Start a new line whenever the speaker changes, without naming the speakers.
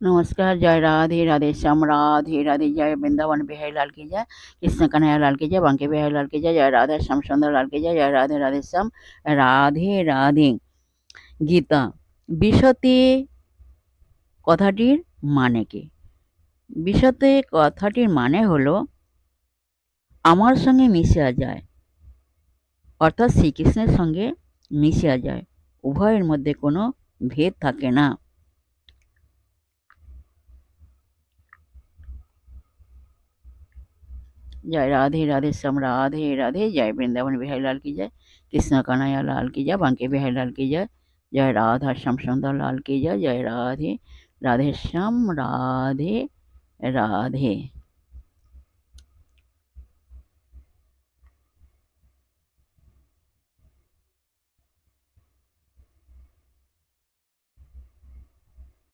नमस्कार, जय राधे राधे श्याम राधे राधे, जय वृंदावन बिहारी लाल की जय, कृष्ण कन्हैया लाल की जय, बांके बिहारी लाल की जय, जय राधे श्याम सुंदर लाल की जय राधे राधे श्याम राधे राधे। গীতা বিশতে কথাটির মানে কি? বিশতে কথাটির মানে হলো আমার সঙ্গে মিশিয়া যায়, অর্থাৎ শ্রীকৃষ্ণের সঙ্গে মিশিয়া যায়, উভয়ের মধ্যে কোনো ভেদ থাকে না। जय राधे राधे श्याम राधे राधे, जय वृंदावन बिहारी लाल की जय, कृष्ण कन्हैया लाल की जय, बांके बिहारी लाल की जय, जय राधा श्याम सुंदर लाल की जय, जय राधे राधे श्याम राधे राधे।